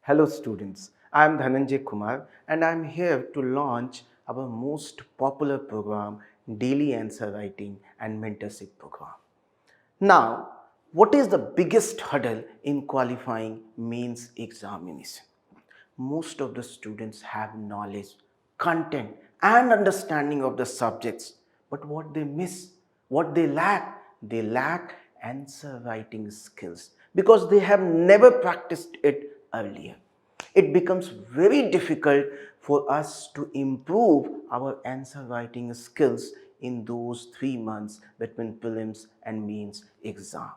Hello students, I am Dhananjay Kumar and I am here to launch our most popular program, Daily Answer Writing and Mentorship Program. Now, what is the biggest hurdle in qualifying mains examination? Most of the students have knowledge, content and understanding of the subjects, but what they miss, what they lack answer writing skills because they have never practiced it earlier. It becomes very difficult for us to improve our answer writing skills in those 3 months between prelims and mains exam.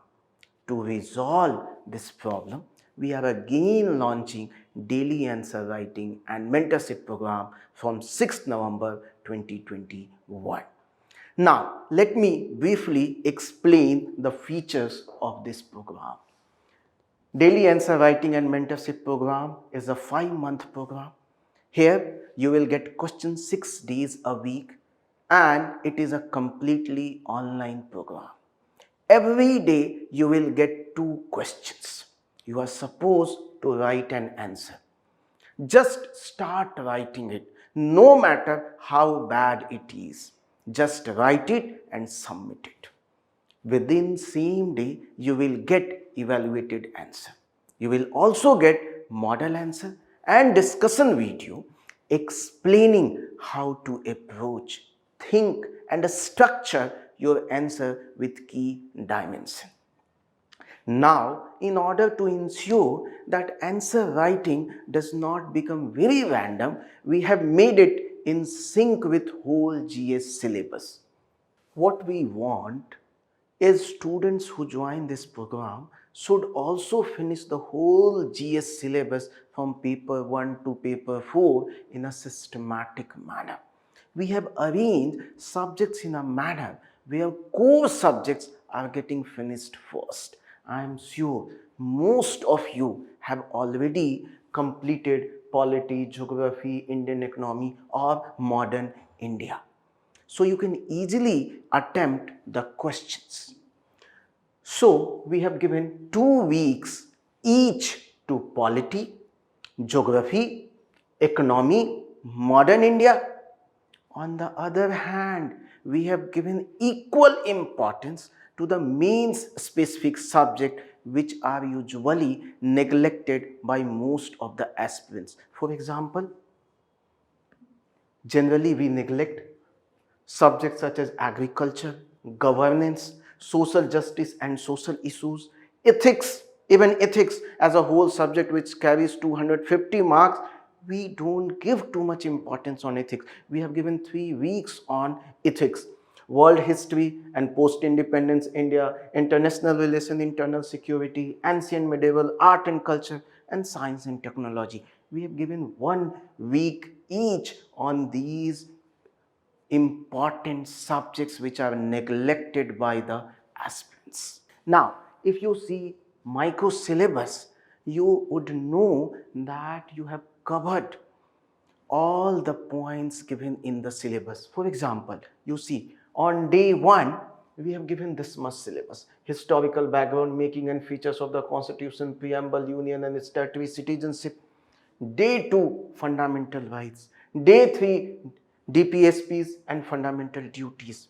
To resolve this problem, we are again launching daily answer writing and mentorship program from 6th November 2021. Now, let me briefly explain the features of this program. Daily Answer Writing and Mentorship Program is a 5-month program. Here you will get questions 6 days a week and it is a completely online program. Every day you will get 2 questions. You are supposed to write an answer. Just start writing it, no matter how bad it is. Just write it and submit it. Within same day, you will get evaluated answer. You will also get model answer and discussion video explaining how to approach, think and structure your answer with key dimension. Now, in order to ensure that answer writing does not become very random, we have made it in sync with whole GS syllabus. What we want is students who join this program should also finish the whole GS syllabus from paper 1 to paper 4 in a systematic manner. We have arranged subjects in a manner where core subjects are getting finished first. I am sure most of you have already completed polity, geography, Indian economy or modern India. So you can easily attempt the questions. So we have given 2 weeks each to polity, geography, economy, modern India. On the other hand, we have given equal importance to the mains specific subject which are usually neglected by most of the aspirants. For example, generally we neglect subjects such as agriculture, governance, social justice and social issues, ethics, even ethics as a whole subject which carries 250 marks, we don't give too much importance on ethics. We have given 3 weeks on ethics, world history and post-independence India, international relations, internal security, ancient medieval, art and culture, and science and technology. We have given 1 week each on these important subjects which are neglected by the aspirants. Now, if you see micro syllabus, you would know that you have covered all the points given in the syllabus. For example, you see on day 1, we have given this much syllabus: historical background, making and features of the constitution, preamble, union and statutory citizenship. Day 2, fundamental rights. Day 3, DPSPs and fundamental duties.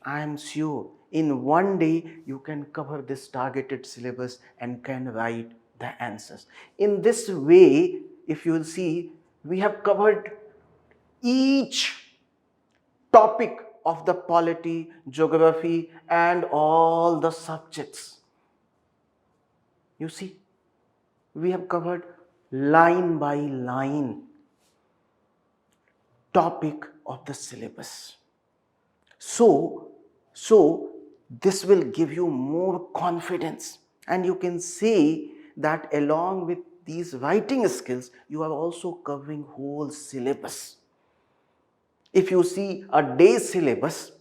I am sure in 1 day you can cover this targeted syllabus and can write the answers. In this way, if you will see, we have covered each topic of the polity, geography and all the subjects. You see, we have covered line by line topic of the syllabus. So this will give you more confidence, and you can say that along with these writing skills, you are also covering whole syllabus. If you see a day syllabus,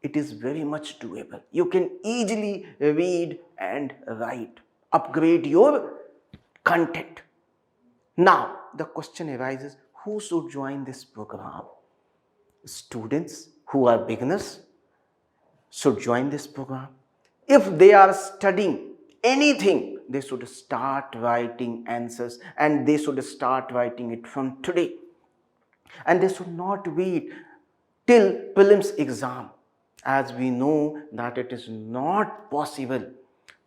it is very much doable. You can easily read and write, upgrade your content. Now, the question arises, who should join this program? Students who are beginners should join this program. If they are studying anything they should start writing answers, and they should start writing it from today. And they should not wait till prelims exam, as we know that it is not possible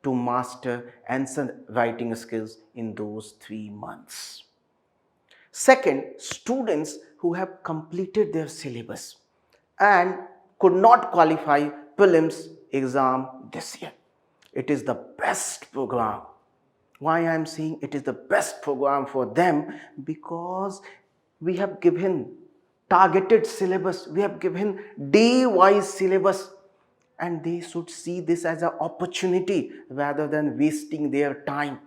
to master answer writing skills in those 3 months. Second, students who have completed their syllabus and could not qualify prelims exam this year. It is the best program. Why I am saying it is the best program for them? Because we have given targeted syllabus, we have given day-wise syllabus, and they should see this as an opportunity rather than wasting their time.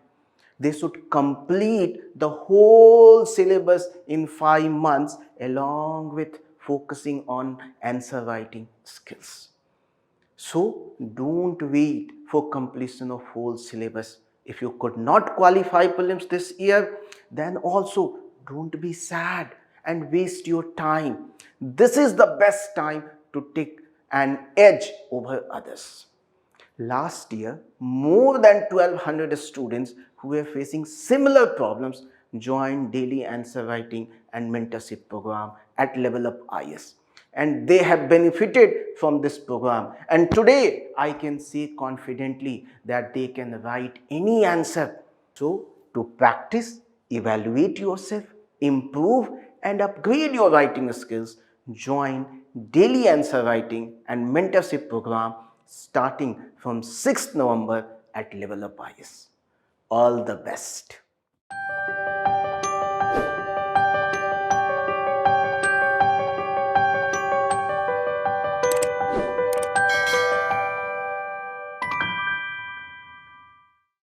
They should complete the whole syllabus in 5 months along with focusing on answer writing skills. So don't wait for completion of whole syllabus. If you could not qualify prelims this year, then also don't be sad and waste your time. This is the best time to take an edge over others. Last year, more than 1200 students who were facing similar problems joined daily answer writing and mentorship program at Level Up IS. And they have benefited from this program. And today, I can say confidently that they can write any answer. So, to practice, evaluate yourself, improve and upgrade your writing skills, join daily answer writing and mentorship program starting from 6th November at Level Up IS. All the best.